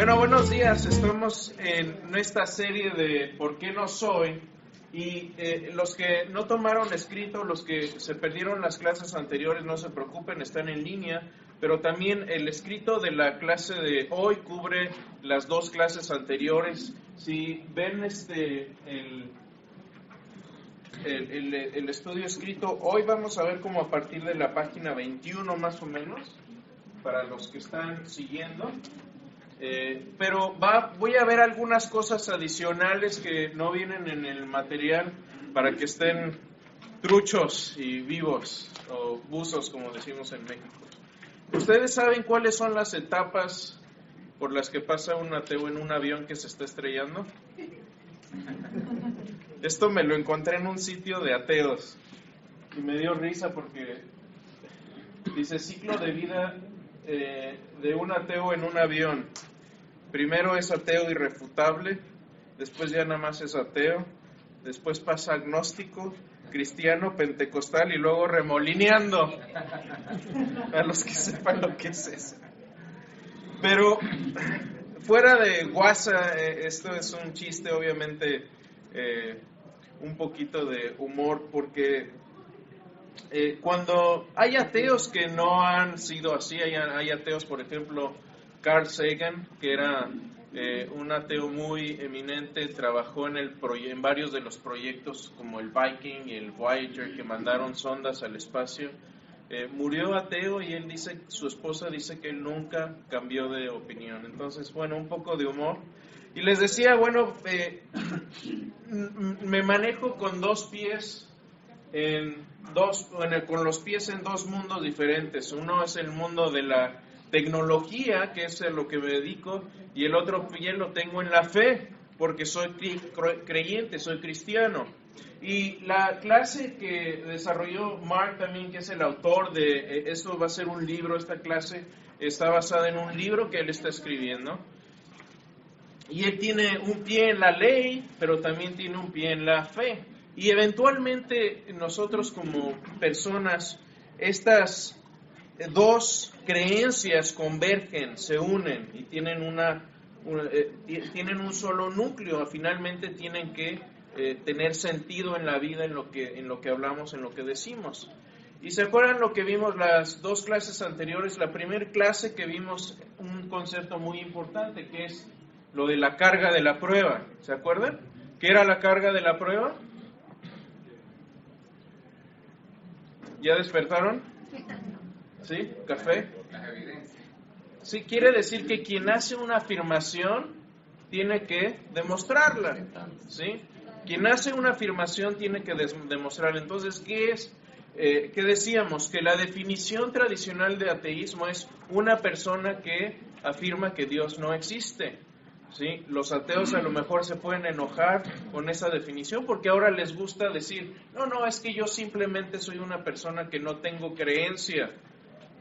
Bueno, buenos días. Estamos en esta serie de ¿Por qué no soy? Y los que no tomaron escrito, los que se perdieron las clases anteriores, no se preocupen, están en línea. Pero también el escrito de la clase de hoy cubre las dos clases anteriores. Si ven el estudio escrito, hoy vamos a ver como a partir de la página 21 más o menos, para los que están siguiendo. Pero voy a ver algunas cosas adicionales que no vienen en el material para que estén truchos y vivos, o buzos como decimos en México. ¿Ustedes saben cuáles son las etapas por las que pasa un ateo en un avión que se está estrellando? Esto me lo encontré en un sitio de ateos y me dio risa porque dice ciclo de vida de un ateo en un avión. Primero es ateo irrefutable, después ya nada más es ateo, después pasa agnóstico, cristiano, pentecostal y luego remolineando. A los que sepan lo que es eso. Pero fuera de guasa, esto es un chiste, obviamente, un poquito de humor, porque cuando hay ateos que no han sido así, hay ateos, por ejemplo, Carl Sagan, que era un ateo muy eminente, trabajó en varios de los proyectos como el Viking y el Voyager, que mandaron sondas al espacio. Murió ateo y su esposa dice que él nunca cambió de opinión. Entonces, bueno, un poco de humor. Y les decía, bueno, me manejo con dos pies con los pies en dos mundos diferentes. Uno es el mundo de la tecnología, que es a lo que me dedico, y el otro pie lo tengo en la fe, porque soy creyente, soy cristiano. Y la clase que desarrolló Mark también, que es el autor de esto, va a ser un libro, esta clase está basada en un libro que él está escribiendo. Y él tiene un pie en la ley, pero también tiene un pie en la fe. Y eventualmente nosotros como personas, estas dos creencias convergen, se unen y tienen tienen un solo núcleo. Finalmente tienen que tener sentido en la vida, en lo que hablamos, en lo que decimos. ¿Y se acuerdan lo que vimos las dos clases anteriores? La primera clase que vimos un concepto muy importante, que es lo de la carga de la prueba. ¿Se acuerdan? ¿Qué era la carga de la prueba? ¿Ya despertaron? ¿Sí? ¿Café? Sí, quiere decir que quien hace una afirmación tiene que demostrarla. ¿Sí? Quien hace una afirmación tiene que demostrarla. Entonces, ¿qué es? ¿Qué decíamos? Que la definición tradicional de ateísmo es una persona que afirma que Dios no existe. ¿Sí? Los ateos a lo mejor se pueden enojar con esa definición porque ahora les gusta decir, no, es que yo simplemente soy una persona que no tengo creencia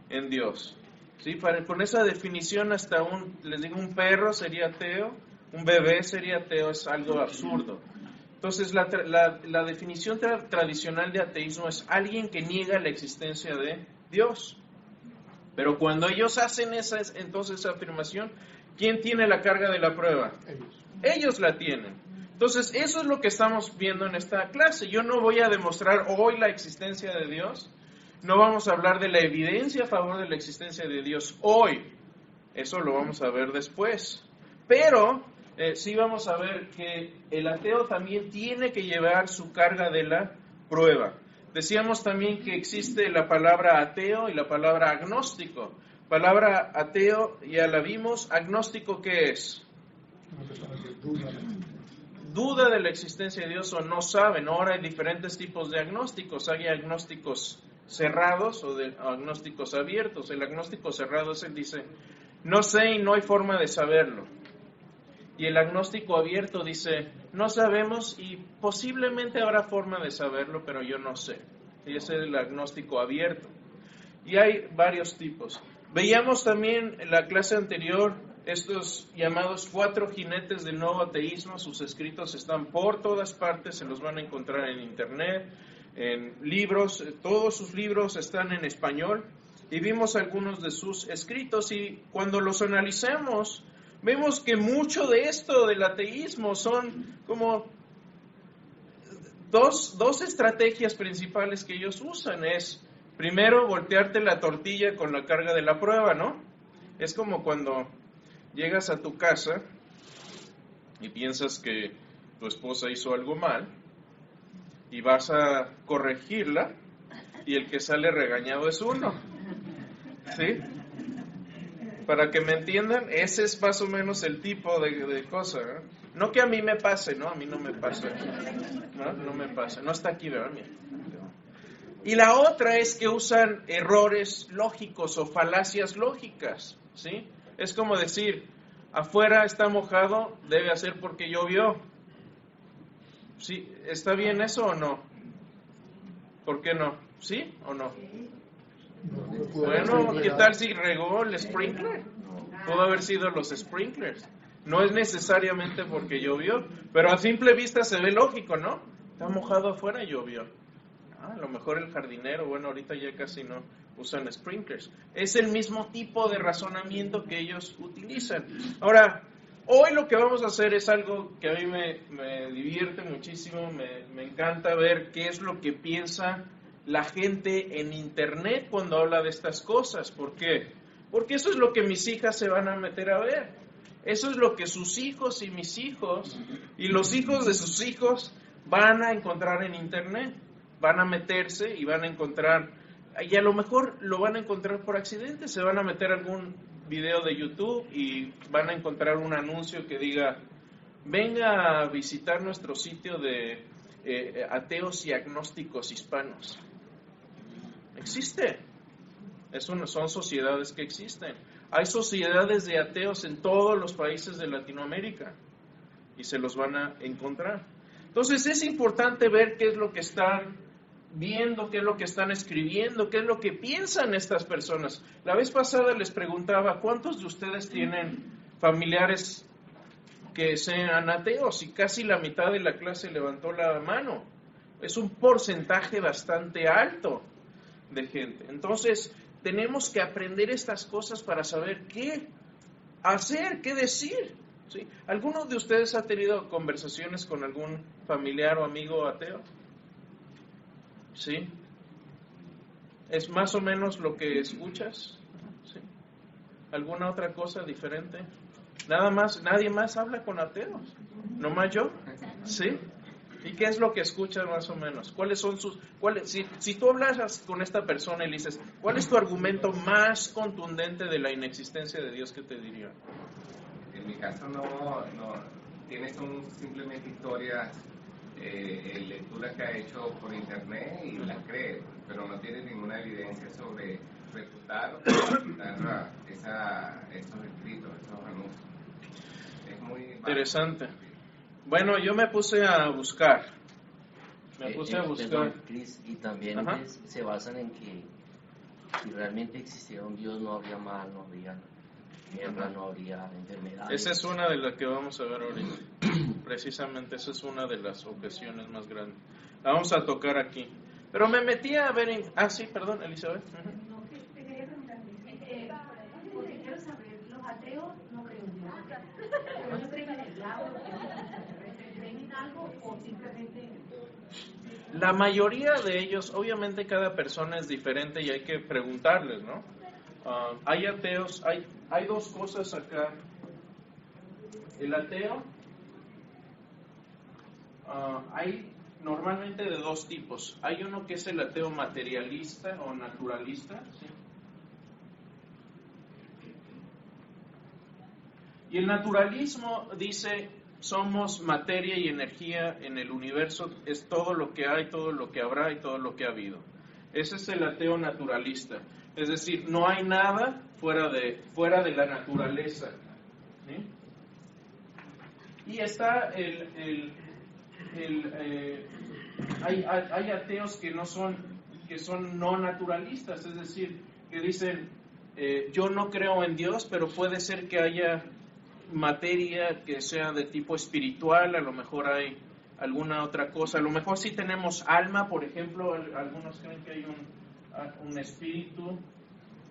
en Dios. ¿Sí? Con esa definición hasta les digo, un perro sería ateo, un bebé sería ateo, es algo absurdo. Entonces la definición tradicional de ateísmo es alguien que niega la existencia de Dios. Pero cuando ellos hacen esa afirmación, ¿quién tiene la carga de la prueba? Ellos la tienen. Entonces, eso es lo que estamos viendo en esta clase. Yo no voy a demostrar hoy la existencia de Dios. No vamos a hablar de la evidencia a favor de la existencia de Dios hoy. Eso lo vamos a ver después. Pero sí vamos a ver que el ateo también tiene que llevar su carga de la prueba. Decíamos también que existe la palabra ateo y la palabra agnóstico. Palabra ateo, ya la vimos. Agnóstico, ¿qué es? Duda de la existencia de Dios o no saben. Ahora hay diferentes tipos de agnósticos. Hay agnósticos cerrados o de agnósticos abiertos. El agnóstico cerrado es el dice, no sé y no hay forma de saberlo. Y el agnóstico abierto dice, no sabemos y posiblemente habrá forma de saberlo, pero yo no sé. Y ese es el agnóstico abierto. Y hay varios tipos. Veíamos también en la clase anterior estos llamados 4 jinetes del nuevo ateísmo. Sus escritos están por todas partes, se los van a encontrar en internet, en libros. Todos sus libros están en español. Y vimos algunos de sus escritos y cuando los analicemos vemos que mucho de esto del ateísmo son como dos estrategias principales que ellos usan. Es, primero, voltearte la tortilla con la carga de la prueba, ¿no? Es como cuando llegas a tu casa y piensas que tu esposa hizo algo mal y vas a corregirla y el que sale regañado es uno, ¿sí? Para que me entiendan, ese es más o menos el tipo de cosa, ¿eh? No que a mí me pase, ¿no? A mí no me pasa. No me pasa. No está aquí, ¿verdad? Mira. Y la otra es que usan errores lógicos o falacias lógicas, ¿sí? Es como decir, afuera está mojado, debe ser porque llovió. ¿Sí? ¿Está bien eso o no? ¿Por qué no? ¿Sí o no? Bueno, ¿qué tal si regó el sprinkler? Pudo haber sido los sprinklers. No es necesariamente porque llovió, pero a simple vista se ve lógico, ¿no? Está mojado afuera y llovió. A lo mejor el jardinero, bueno, ahorita ya casi no usan sprinklers. Es el mismo tipo de razonamiento que ellos utilizan. Ahora, hoy lo que vamos a hacer es algo que a mí me divierte muchísimo, me encanta ver qué es lo que piensa la gente en internet cuando habla de estas cosas. ¿Por qué? Porque eso es lo que mis hijas se van a meter a ver. Eso es lo que sus hijos y mis hijos y los hijos de sus hijos van a encontrar en internet. Van a meterse y van a encontrar, y a lo mejor lo van a encontrar por accidente, se van a meter algún video de YouTube y van a encontrar un anuncio que diga, venga a visitar nuestro sitio de ateos y agnósticos hispanos. Existe. Son sociedades que existen. Hay sociedades de ateos en todos los países de Latinoamérica y se los van a encontrar. Entonces es importante ver qué es lo que están viendo, qué es lo que están escribiendo, qué es lo que piensan estas personas. La vez pasada les preguntaba, ¿cuántos de ustedes tienen familiares que sean ateos? Y casi la mitad de la clase levantó la mano. Es un porcentaje bastante alto de gente. Entonces, tenemos que aprender estas cosas para saber qué hacer, qué decir, ¿sí? ¿Alguno de ustedes ha tenido conversaciones con algún familiar o amigo ateo? ¿Sí? ¿Es más o menos lo que escuchas? ¿Sí? ¿Alguna otra cosa diferente? Nadie más habla con ateos, ¿nomás yo? ¿Sí? ¿Y qué es lo que escuchas más o menos? ¿Cuáles son si tú hablas con esta persona y le dices, ¿cuál es tu argumento más contundente de la inexistencia de Dios? ¿Qué te diría? En mi caso no tienes simplemente historias, lecturas que ha hecho por internet y las crees, pero no tienes ninguna evidencia sobre refutar o refutar esos escritos, esos anuncios. Es muy interesante. Bueno, yo me puse a buscar. Perdón, Chris, y también se basan en que si realmente existiera un Dios no habría mal, no habría guerra, no habría enfermedades. Esa es una de las que vamos a ver ahorita. Precisamente esa es una de las objeciones más grandes. La vamos a tocar aquí. Pero me metí a ver en... Ah, sí, perdón, Elizabeth. No, que te quería preguntar, porque quiero saber, los ateos no creen en Dios, pero ellos creen en el diablo, creen en algo o simplemente... La mayoría de ellos, obviamente cada persona es diferente y hay que preguntarles, ¿no? Hay ateos, hay dos cosas acá. El ateo, hay normalmente de dos tipos. Hay uno que es el ateo materialista o naturalista, ¿sí? Y el naturalismo dice, somos materia y energía en el universo, es todo lo que hay, todo lo que habrá y todo lo que ha habido. Ese es el ateo naturalista. Es decir, no hay nada fuera de la naturaleza, ¿sí? Y está hay ateos que son no naturalistas, es decir, que dicen, yo no creo en Dios, pero puede ser que haya materia que sea de tipo espiritual, a lo mejor hay alguna otra cosa, a lo mejor sí tenemos alma, por ejemplo, algunos creen que hay un espíritu,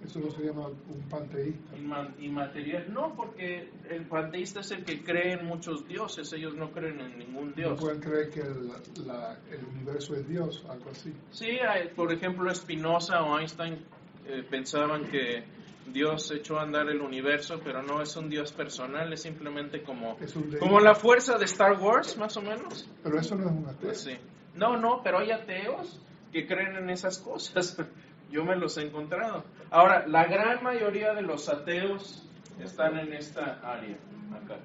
Eso no se llama un panteísta. Inmaterial. No, porque el panteísta es el que cree en muchos dioses, ellos no creen en ningún No dios. pueden creer que el universo es Dios, algo así. Sí, por ejemplo, Spinoza o Einstein pensaban que Dios echó a andar el universo, pero no es un Dios personal, es simplemente como la fuerza de Star Wars, más o menos. Pero eso no es un ateo. Pues sí. No, pero hay ateos que creen en esas cosas. Yo me los he encontrado. Ahora, la gran mayoría de los ateos están en esta área, acá.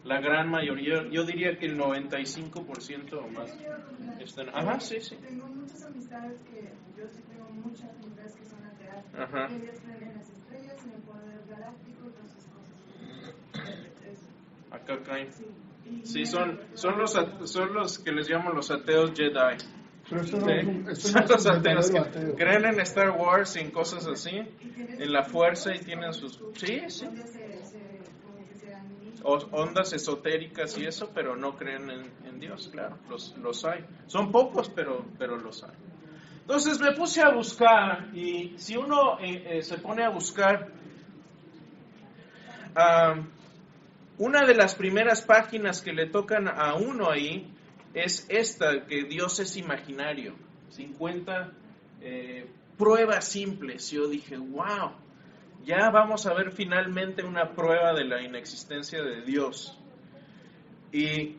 La gran mayoría, yo diría que el 95% o más están. Ajá, sí. Tengo muchas amistades yo sí tengo muchas amistades que son ateas. Ajá. Ellos creen en las estrellas, en el poder galáctico y todas esas cosas. Acá caen. Sí, Sí, son los que les llaman los ateos Jedi. Pero eso no Sí. es un, eso Son no es los un ateos que verdadero ateo. creen en Star Wars y en cosas así, en la fuerza y tienen sus... Sí. Ondas esotéricas y eso, pero no creen en Dios, claro, los hay. Son pocos, pero los hay. Entonces me puse a buscar, y si uno se pone a buscar, una de las primeras páginas que le tocan a uno ahí es esta, que Dios es imaginario. 50 pruebas simples. Yo dije, wow, ya vamos a ver finalmente una prueba de la inexistencia de Dios. Y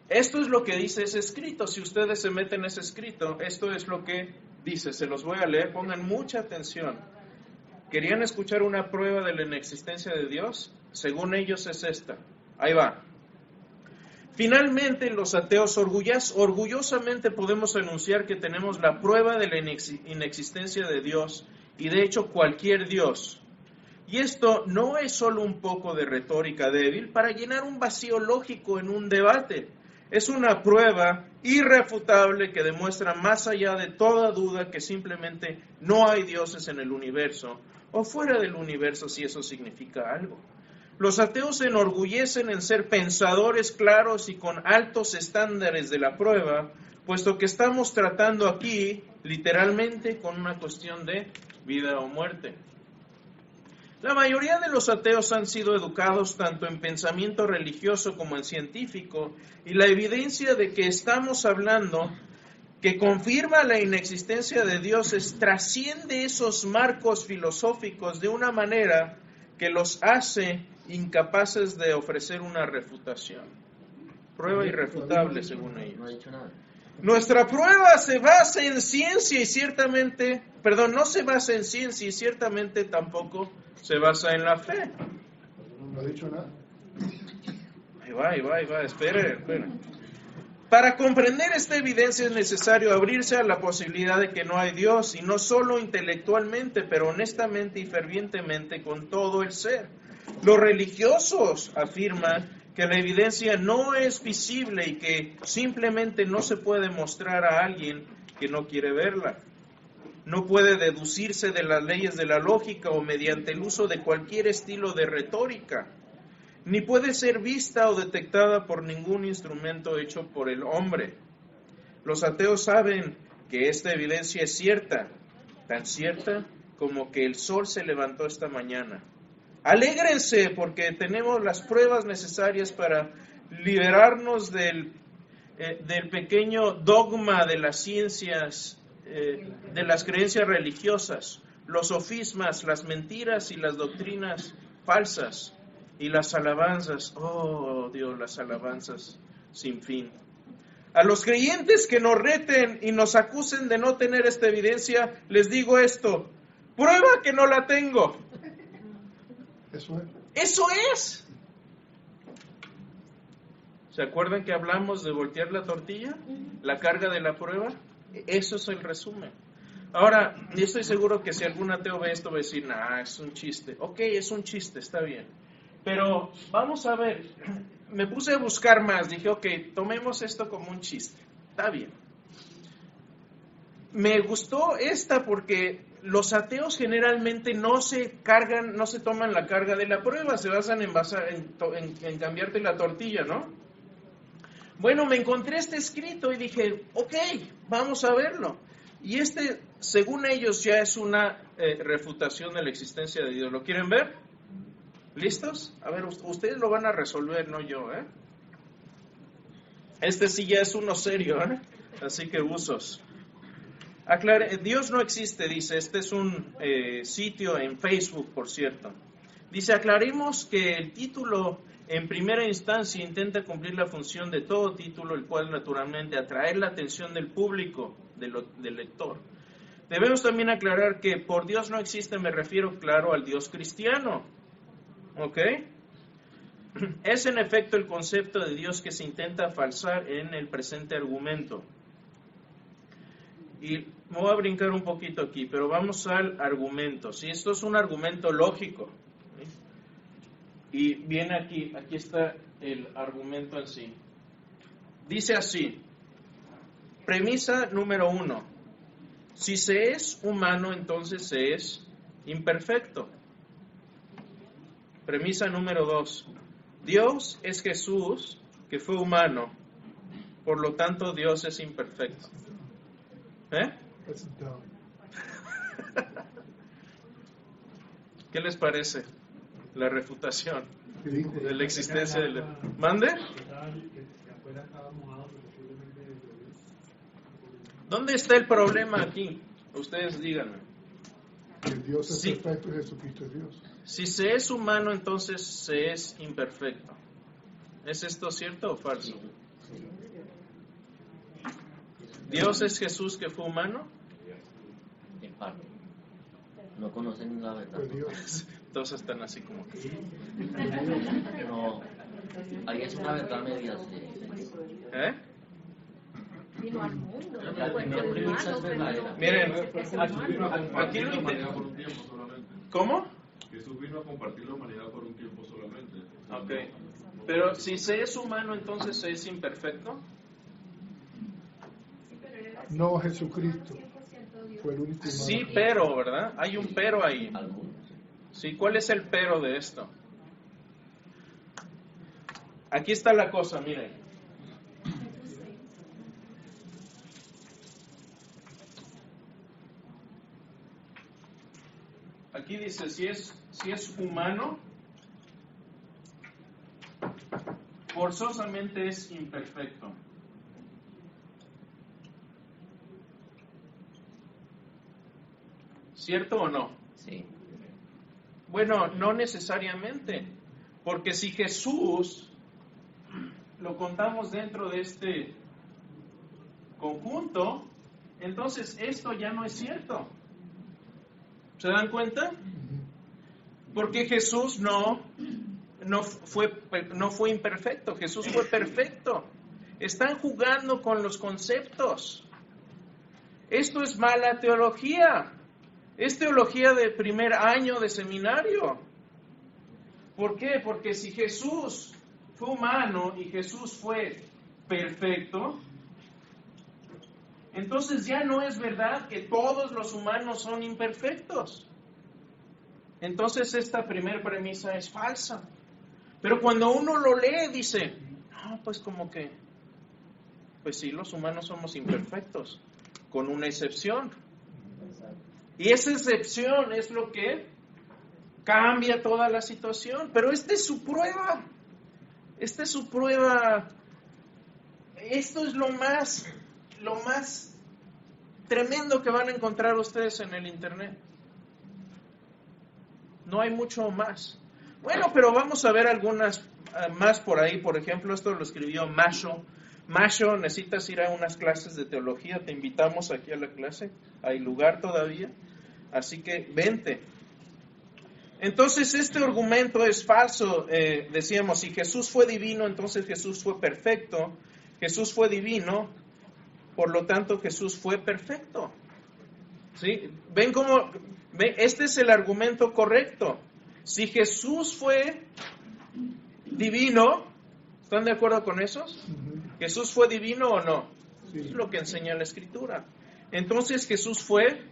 esto es lo que dice ese escrito. Si ustedes se meten en ese escrito, esto es lo que dice. Se los voy a leer, pongan mucha atención. ¿Querían escuchar una prueba de la inexistencia de Dios? Según ellos es esta. Ahí va. Finalmente, los ateos orgullosamente podemos anunciar que tenemos la prueba de la inexistencia de Dios, y de hecho cualquier Dios. Y esto no es solo un poco de retórica débil para llenar un vacío lógico en un debate. Es una prueba irrefutable que demuestra más allá de toda duda que simplemente no hay dioses en el universo, o fuera del universo si eso significa algo. Los ateos se enorgullecen en ser pensadores claros y con altos estándares de la prueba, puesto que estamos tratando aquí, literalmente, con una cuestión de vida o muerte. La mayoría de los ateos han sido educados tanto en pensamiento religioso como en científico, y la evidencia de que estamos hablando, que confirma la inexistencia de dioses, trasciende esos marcos filosóficos de una manera que los hace incapaces de ofrecer una refutación. Prueba irrefutable, según ellos. No ha dicho nada. Nuestra prueba se basa en ciencia y ciertamente, no se basa en ciencia y ciertamente tampoco se basa en la fe. No ha dicho nada. Ahí va, espere. Para comprender esta evidencia es necesario abrirse a la posibilidad de que no hay Dios, y no solo intelectualmente, pero honestamente y fervientemente con todo el ser. Los religiosos afirman que la evidencia no es visible y que simplemente no se puede mostrar a alguien que no quiere verla. No puede deducirse de las leyes de la lógica o mediante el uso de cualquier estilo de retórica, ni puede ser vista o detectada por ningún instrumento hecho por el hombre. Los ateos saben que esta evidencia es cierta, tan cierta como que el sol se levantó esta mañana. Alégrense porque tenemos las pruebas necesarias para liberarnos del pequeño dogma de las ciencias, de las creencias religiosas, los sofismas, las mentiras y las doctrinas falsas y las alabanzas. Oh Dios, las alabanzas sin fin. A los creyentes que nos reten y nos acusen de no tener esta evidencia, les digo esto: prueba que no la tengo. Eso es. ¿Se acuerdan que hablamos de voltear la tortilla? La carga de la prueba. Eso es el resumen. Ahora, yo estoy seguro que si algún ateo ve esto va a decir, nah, es un chiste. Ok, es un chiste, está bien. Pero vamos a ver, me puse a buscar más. Dije, ok, tomemos esto como un chiste. Está bien. Me gustó esta porque los ateos generalmente no se toman la carga de la prueba, se basan en cambiarte la tortilla, ¿no? Bueno, me encontré este escrito y dije, ok, vamos a verlo. Y según ellos, ya es una refutación de la existencia de Dios. ¿Lo quieren ver? ¿Listos? A ver, ustedes lo van a resolver, no yo, ¿eh? Sí ya es uno serio, ¿eh? Así que usos. Dios no existe, dice. Este es un sitio en Facebook, por cierto. Dice, aclaremos que el título en primera instancia intenta cumplir la función de todo título, el cual naturalmente atraer la atención del público, del lector. Debemos también aclarar que por Dios no existe me refiero, claro, al Dios cristiano. ¿Ok? Es en efecto el concepto de Dios que se intenta falsar en el presente argumento. Y me voy a brincar un poquito aquí, pero vamos al argumento. ¿Sí? Esto es un argumento lógico. ¿Sí? Y viene aquí está el argumento en sí. Dice así, premisa número 1. Si se es humano, entonces se es imperfecto. Premisa número 2. Dios es Jesús, que fue humano, por lo tanto Dios es imperfecto. ¿Qué les parece la refutación de la existencia del... ¿Mande? ¿Dónde está el problema aquí? Ustedes díganme. El Dios es perfecto y Jesucristo es Dios. Si se es humano, entonces se es imperfecto. ¿Es esto cierto o falso? ¿Dios es Jesús que fue humano? En parte. No conocen la verdad. Todos están así como que... No, ahí es una verdad media. Vino al mundo. La primera premisa es verdadera. Miren, aquí lo ¿Cómo? Jesús vino a compartir la humanidad por un tiempo solamente. Ok. Pero si se es humano, entonces se es imperfecto. No, Jesucristo fue el único humano. Sí, pero, ¿verdad? Hay un pero ahí. Sí, ¿cuál es el pero de esto? Aquí está la cosa, miren. Aquí dice, si es humano, forzosamente es imperfecto. ¿Cierto o no? Sí. Bueno, no necesariamente, porque si Jesús lo contamos dentro de este conjunto, entonces esto ya no es cierto. ¿Se dan cuenta? Porque Jesús no fue imperfecto, Jesús fue perfecto. Están jugando con los conceptos. Esto es mala teología. Es teología de primer año de seminario. ¿Por qué? Porque si Jesús fue humano y Jesús fue perfecto, entonces ya no es verdad que todos los humanos son imperfectos. Entonces esta primera premisa es falsa. Pero cuando uno lo lee dice, no, pues como que, pues sí, los humanos somos imperfectos, con una excepción. Y esa excepción es lo que cambia toda la situación. Pero esta es su prueba. Esta es su prueba. Esto es lo más tremendo que van a encontrar ustedes en el internet. No hay mucho más. Bueno, pero vamos a ver algunas más por ahí. Por ejemplo, esto lo escribió Masho. Masho, necesitas ir a unas clases de teología. Te invitamos aquí a la clase. Hay lugar todavía. Así que vente. Entonces este argumento es falso. Decíamos, si Jesús fue divino, entonces Jesús fue perfecto. Jesús fue divino, por lo tanto Jesús fue perfecto. ¿Sí? ¿Ven cómo? Este es el argumento correcto. Si Jesús fue divino, ¿están de acuerdo con eso? ¿Jesús fue divino o no? Sí. Es lo que enseña la Escritura. Entonces Jesús fue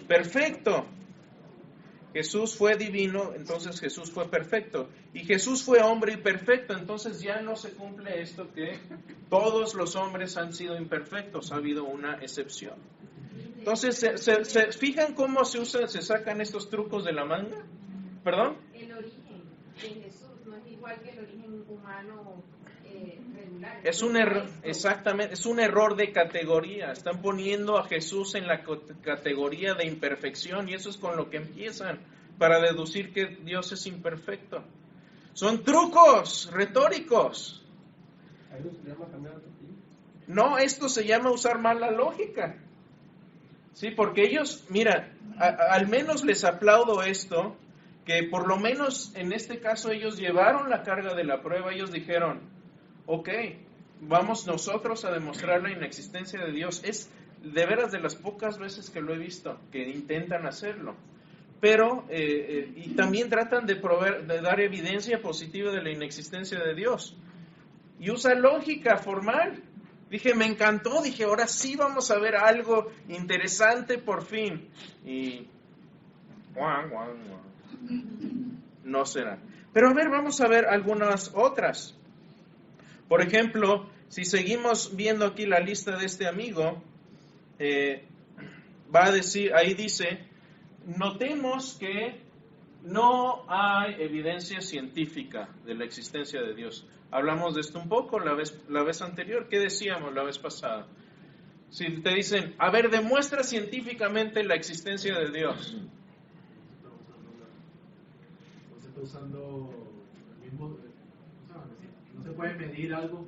perfecto. Jesús fue divino, entonces Jesús fue perfecto. Y Jesús fue hombre y perfecto, entonces ya no se cumple esto que todos los hombres han sido imperfectos, ha habido una excepción. Entonces, ¿se fijan cómo se sacan estos trucos de la manga? ¿Perdón? El origen de Jesús no es igual que el origen humano regular. Es un error, exactamente, es un error de categoría. Están poniendo a Jesús en la categoría de imperfección y eso es con lo que empiezan para deducir que Dios es imperfecto. Son trucos retóricos. No, esto se llama usar mal la lógica. Sí, porque ellos, mira, al menos les aplaudo esto, que por lo menos en este caso ellos llevaron la carga de la prueba, ellos dijeron, ok, vamos nosotros a demostrar la inexistencia de Dios. Es de veras de las pocas veces que lo he visto, que intentan hacerlo. Pero, y también tratan de dar evidencia positiva de la inexistencia de Dios. Y usa lógica formal. Dije, me encantó, dije, ahora sí vamos a ver algo interesante por fin. Y no será. Pero a ver, vamos a ver algunas otras. Por ejemplo, si seguimos viendo aquí la lista de este amigo, va a decir, ahí dice, notemos que no hay evidencia científica de la existencia de Dios. Hablamos de esto un poco la vez anterior. ¿Qué decíamos la vez pasada? Si te dicen, a ver, demuestra científicamente la existencia de Dios. Se está usando el mismo, no se puede medir algo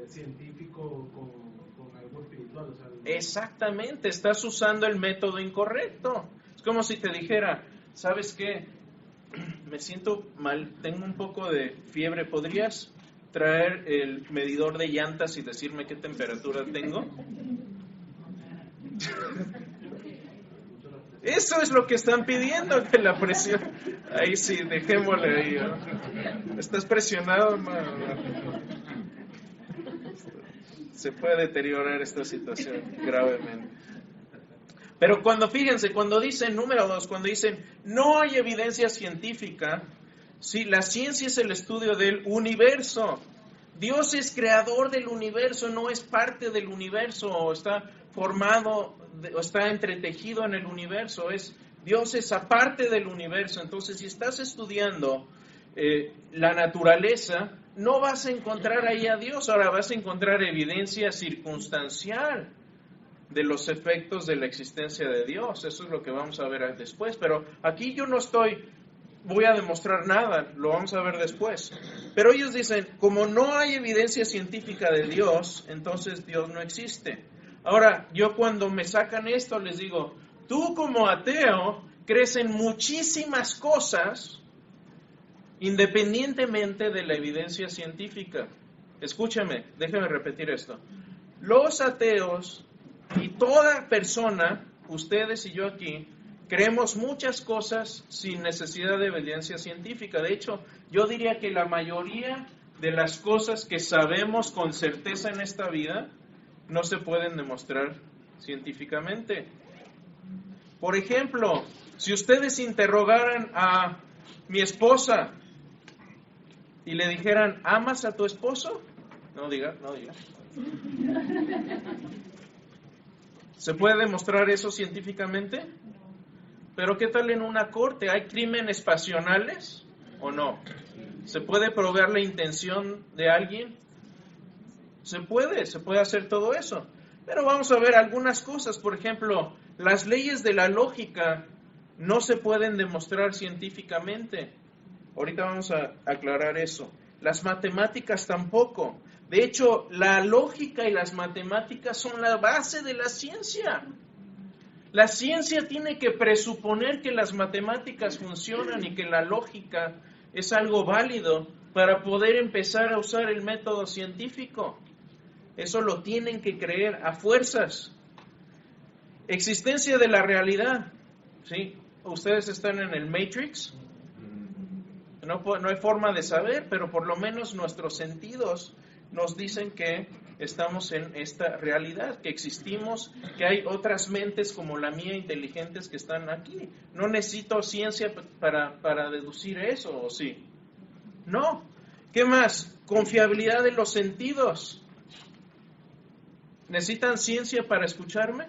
científico con algo espiritual. Exactamente, estás usando el método incorrecto. Es como si te dijera, ¿sabes qué? Me siento mal, tengo un poco de fiebre, ¿podrías traer el medidor de llantas y decirme qué temperatura tengo? Eso es lo que están pidiendo, que la presión. Ahí sí, dejémosle ahí, ¿no? ¿Estás presionado? Se puede deteriorar esta situación gravemente. Pero fíjense, cuando dicen, número 2, cuando dicen no hay evidencia científica, sí, la ciencia es el estudio del universo. Dios es creador del universo, no es parte del universo, o está formado, o está entretejido en el universo. Dios es aparte del universo. Entonces, si estás estudiando la naturaleza, no vas a encontrar ahí a Dios, ahora vas a encontrar evidencia circunstancial de los efectos de la existencia de Dios. Eso es lo que vamos a ver después. Pero aquí yo no voy a demostrar nada, lo vamos a ver después. Pero ellos dicen, como no hay evidencia científica de Dios, entonces Dios no existe. Ahora, yo cuando me sacan esto les digo, tú como ateo crees en muchísimas cosas independientemente de la evidencia científica. Escúchame, déjeme repetir esto. Los ateos y toda persona, ustedes y yo aquí, creemos muchas cosas sin necesidad de evidencia científica. De hecho, yo diría que la mayoría de las cosas que sabemos con certeza en esta vida no se pueden demostrar científicamente. Por ejemplo, si ustedes interrogaran a mi esposa y le dijeran, ¿amas a tu esposo? No diga. ¿Se puede demostrar eso científicamente? Pero ¿qué tal en una corte? ¿Hay crímenes pasionales o no? ¿Se puede probar la intención de alguien? Se puede hacer todo eso. Pero vamos a ver algunas cosas. Por ejemplo, las leyes de la lógica no se pueden demostrar científicamente. Ahorita vamos a aclarar eso. Las matemáticas tampoco. De hecho, la lógica y las matemáticas son la base de la ciencia. La ciencia tiene que presuponer que las matemáticas funcionan y que la lógica es algo válido para poder empezar a usar el método científico. Eso lo tienen que creer a fuerzas. Existencia de la realidad. ¿Sí? Ustedes están en el Matrix. No hay forma de saber, pero por lo menos nuestros sentidos nos dicen que estamos en esta realidad, que existimos, que hay otras mentes como la mía inteligentes que están aquí. No necesito ciencia para deducir eso, ¿o sí? No. ¿Qué más? Confiabilidad de los sentidos. ¿Necesitan ciencia para escucharme?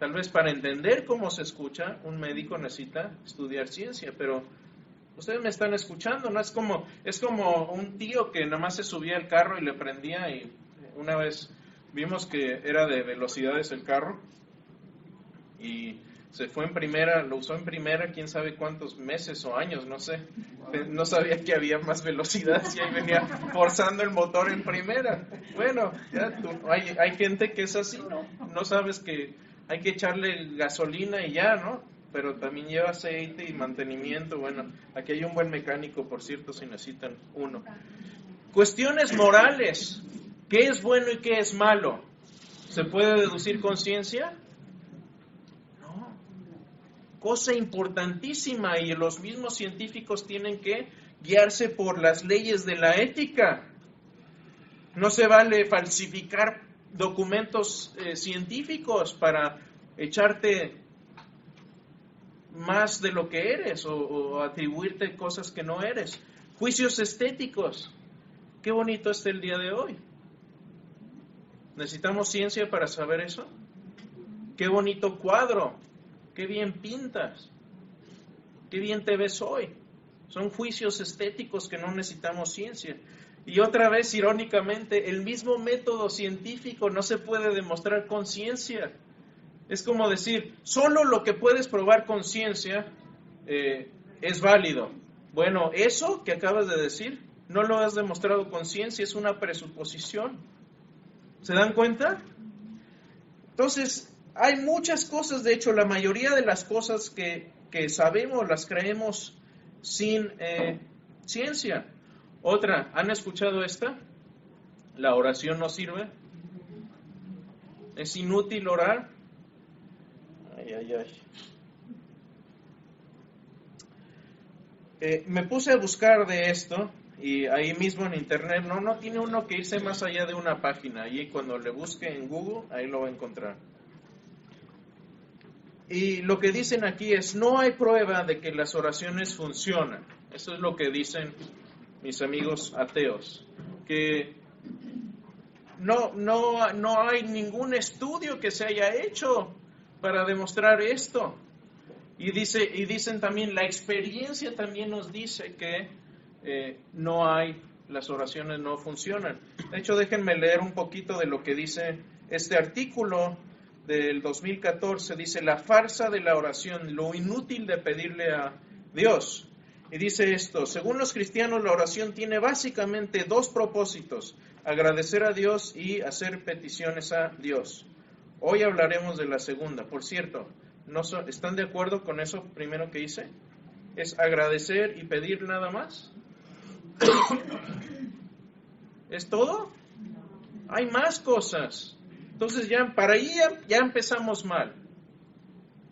Tal vez para entender cómo se escucha, un médico necesita estudiar ciencia, pero ustedes me están escuchando, ¿no? Es como un tío que nada más se subía al carro y le prendía, y una vez vimos que era de velocidades el carro y se fue en primera, lo usó en primera, quién sabe cuántos meses o años, no sé. No sabía que había más velocidad y ahí venía forzando el motor en primera. Bueno, ya hay gente que es así, ¿no? No sabes que hay que echarle gasolina y ya, ¿no? Pero también lleva aceite y mantenimiento. Bueno, aquí hay un buen mecánico, por cierto, si necesitan uno. Cuestiones morales. ¿Qué es bueno y qué es malo? ¿Se puede deducir con ciencia? No. Cosa importantísima, y los mismos científicos tienen que guiarse por las leyes de la ética. No se vale falsificar documentos científicos para echarte más de lo que eres o atribuirte cosas que no eres. Juicios estéticos. Qué bonito está el día de hoy. ¿Necesitamos ciencia para saber eso? Qué bonito cuadro. Qué bien pintas. Qué bien te ves hoy. Son juicios estéticos que no necesitamos ciencia. Y otra vez, irónicamente, el mismo método científico no se puede demostrar con ciencia. Es como decir, solo lo que puedes probar con ciencia es válido. Bueno, eso que acabas de decir, no lo has demostrado con ciencia, es una presuposición. ¿Se dan cuenta? Entonces, hay muchas cosas, de hecho, la mayoría de las cosas que sabemos las creemos sin ciencia. Otra, ¿han escuchado esta? La oración no sirve. Es inútil orar. Me puse a buscar de esto y ahí mismo en internet, no tiene uno que irse más allá de una página, y cuando le busque en Google, ahí lo va a encontrar. Y lo que dicen aquí es, no hay prueba de que las oraciones funcionan. Eso es lo que dicen mis amigos ateos, que no hay ningún estudio que se haya hecho para demostrar esto. Y dicen también, la experiencia también nos dice que las oraciones no funcionan. De hecho, déjenme leer un poquito de lo que dice este artículo del 2014. Dice, la farsa de la oración, lo inútil de pedirle a Dios. Y dice esto, según los cristianos, la oración tiene básicamente dos propósitos: agradecer a Dios y hacer peticiones a Dios. Hoy hablaremos de la segunda. Por cierto, ¿están de acuerdo con eso primero que hice? ¿Es agradecer y pedir nada más? ¿Es todo? Hay más cosas. Entonces para ahí ya empezamos mal.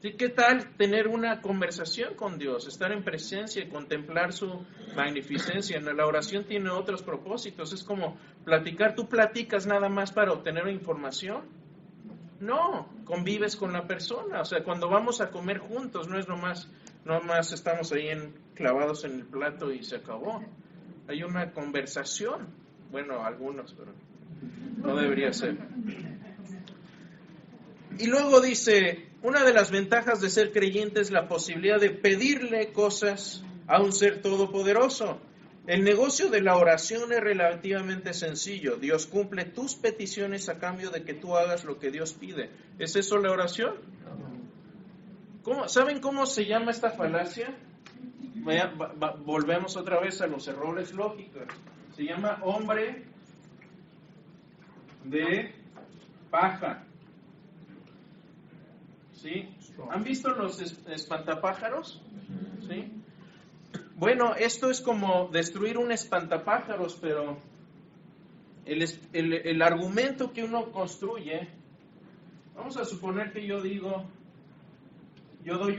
¿Sí? ¿Qué tal tener una conversación con Dios? Estar en presencia y contemplar su magnificencia. La oración tiene otros propósitos. Es como platicar. ¿Tú platicas nada más para obtener información? No, convives con la persona. O sea, cuando vamos a comer juntos, no es nomás estamos ahí clavados en el plato y se acabó. Hay una conversación. Bueno, algunos, pero no debería ser. Y luego dice, una de las ventajas de ser creyente es la posibilidad de pedirle cosas a un ser todopoderoso. El negocio de la oración es relativamente sencillo. Dios cumple tus peticiones a cambio de que tú hagas lo que Dios pide. ¿Es eso la oración? ¿Saben cómo se llama esta falacia? Volvemos otra vez a los errores lógicos. Se llama hombre de paja. ¿Sí? ¿Han visto los espantapájaros? ¿Sí? Bueno, esto es como destruir un espantapájaros, pero el argumento que uno construye, vamos a suponer que yo doy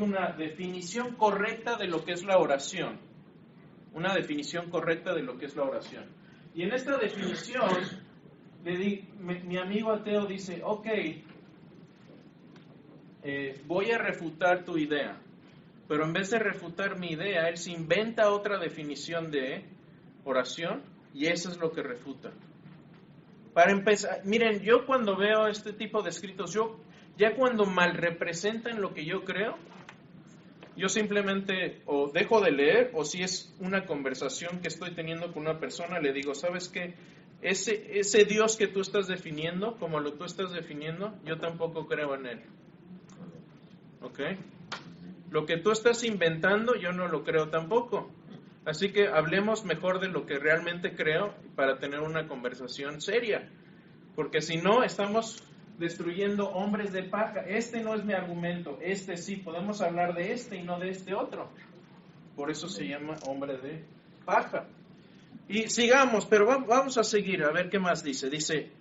una definición correcta de lo que es la oración. Una definición correcta de lo que es la oración. Y en esta definición, mi amigo ateo dice, ok, voy a refutar tu idea. Pero en vez de refutar mi idea, él se inventa otra definición de oración y eso es lo que refuta. Para empezar, miren, yo cuando veo este tipo de escritos, ya cuando mal representan lo que yo creo, yo simplemente o dejo de leer, o si es una conversación que estoy teniendo con una persona, le digo, ¿sabes qué? Ese Dios que tú estás definiendo, como lo tú estás definiendo, yo tampoco creo en él. ¿Ok? Lo que tú estás inventando, yo no lo creo tampoco. Así que hablemos mejor de lo que realmente creo para tener una conversación seria. Porque si no, estamos destruyendo hombres de paja. Este no es mi argumento, este sí. Podemos hablar de este y no de este otro. Por eso se llama hombre de paja. Y sigamos, pero vamos a seguir, a ver qué más dice. Dice,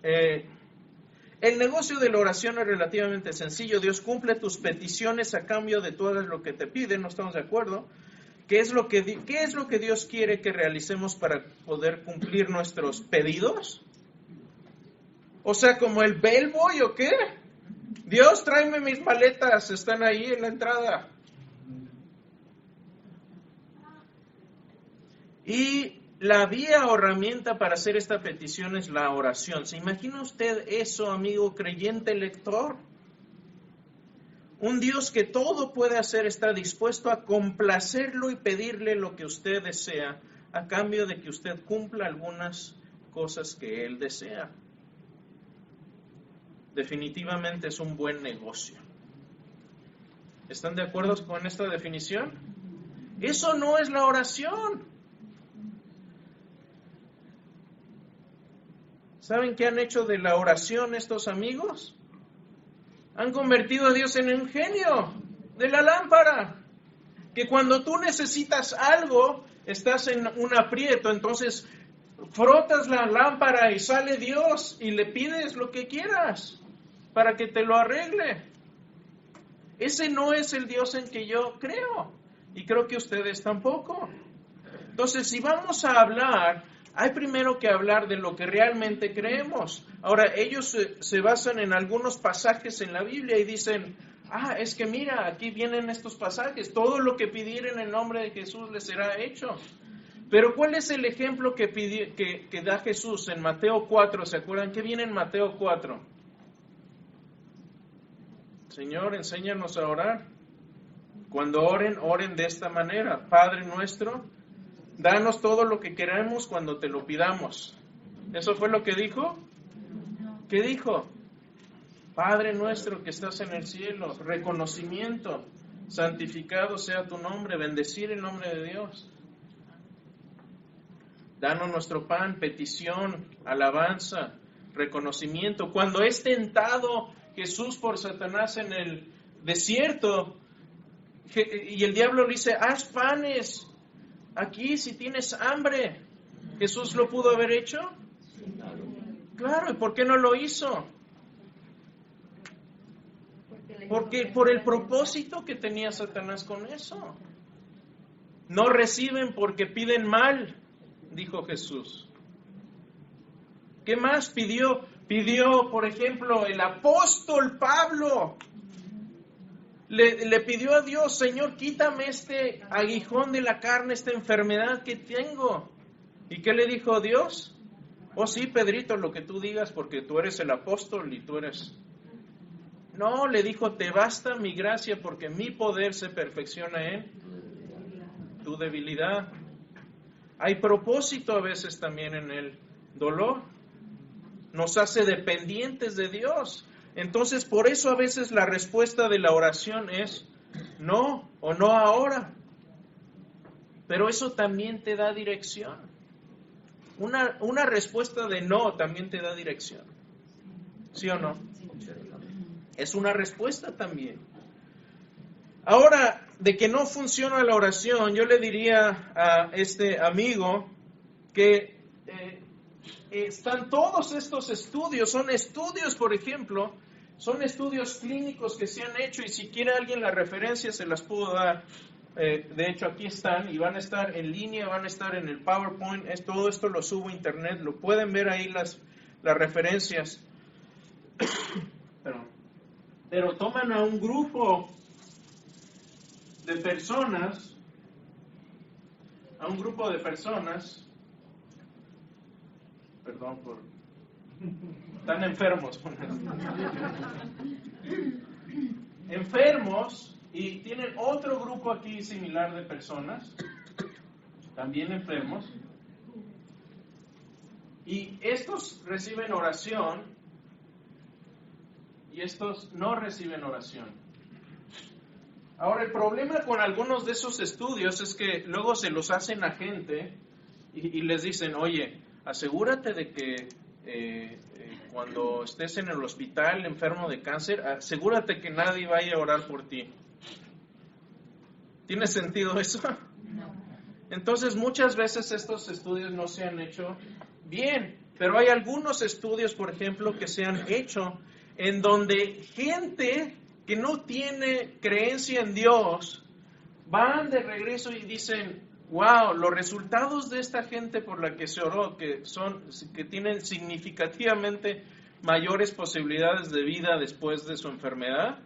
el negocio de la oración es relativamente sencillo. Dios cumple tus peticiones a cambio de todo lo que te pide. ¿No estamos de acuerdo? ¿Qué es lo que Dios quiere que realicemos para poder cumplir nuestros pedidos? O sea, como el bellboy o qué. Dios, tráeme mis maletas, están ahí en la entrada. Y la vía o herramienta para hacer esta petición es la oración. ¿Se imagina usted eso, amigo creyente lector? Un Dios que todo puede hacer está dispuesto a complacerlo y pedirle lo que usted desea a cambio de que usted cumpla algunas cosas que Él desea. Definitivamente es un buen negocio. ¿Están de acuerdo con esta definición? Eso no es la oración. ¿Saben qué han hecho de la oración estos amigos? Han convertido a Dios en un genio de la lámpara. Que cuando tú necesitas algo, estás en un aprieto, entonces frotas la lámpara y sale Dios y le pides lo que quieras para que te lo arregle. Ese no es el Dios en que yo creo. Y creo que ustedes tampoco. Entonces, si vamos a hablar, hay primero que hablar de lo que realmente creemos. Ahora, ellos se basan en algunos pasajes en la Biblia y dicen, es que mira, aquí vienen estos pasajes, todo lo que pidieren en nombre de Jesús les será hecho. Pero ¿cuál es el ejemplo que da Jesús en Mateo 4? ¿Se acuerdan qué viene en Mateo 4? Señor, enséñanos a orar. Cuando oren de esta manera. Padre nuestro, danos todo lo que queremos cuando te lo pidamos. ¿Eso fue lo que dijo? ¿Qué dijo? Padre nuestro que estás en el cielo, reconocimiento, santificado sea tu nombre, bendecir el nombre de Dios. Danos nuestro pan, petición, alabanza, reconocimiento. Cuando es tentado Jesús por Satanás en el desierto y el diablo le dice, haz panes aquí si tienes hambre, ¿Jesús lo pudo haber hecho? Claro, ¿y por qué no lo hizo? Porque por el propósito que tenía Satanás con eso. No reciben porque piden mal, dijo Jesús. ¿Qué más pidió? Pidió, por ejemplo, el apóstol Pablo. Le pidió a Dios, Señor, quítame este aguijón de la carne, esta enfermedad que tengo. ¿Y qué le dijo Dios? Oh sí, Pedrito, lo que tú digas, porque tú eres el apóstol y tú eres... No, le dijo, te basta mi gracia porque mi poder se perfecciona en tu debilidad. Hay propósito a veces también en el dolor. Nos hace dependientes de Dios. Entonces, por eso a veces la respuesta de la oración es no o no ahora. Pero eso también te da dirección. Una respuesta de no también te da dirección. ¿Sí o no? Es una respuesta también. Ahora, de que no funciona la oración, yo le diría a este amigo que están todos estos estudios, son estudios, por ejemplo, son estudios clínicos que se han hecho y si quiere alguien las referencias se las puedo dar. De hecho, aquí están y van a estar en línea, van a estar en el PowerPoint. Todo esto lo subo a internet, lo pueden ver ahí las referencias. Pero toman a un grupo de personas, perdón por... Están enfermos. Enfermos, y tienen otro grupo aquí similar de personas, también enfermos, y estos reciben oración y estos no reciben oración. Ahora, el problema con algunos de esos estudios es que luego se los hacen a gente y les dicen, oye, asegúrate de que cuando estés en el hospital enfermo de cáncer, asegúrate que nadie vaya a orar por ti. ¿Tiene sentido eso? No. Entonces, muchas veces estos estudios no se han hecho bien, pero hay algunos estudios, por ejemplo, que se han hecho en donde gente que no tiene creencia en Dios van de regreso y dicen, wow, los resultados de esta gente por la que se oró, que tienen significativamente mayores posibilidades de vida después de su enfermedad,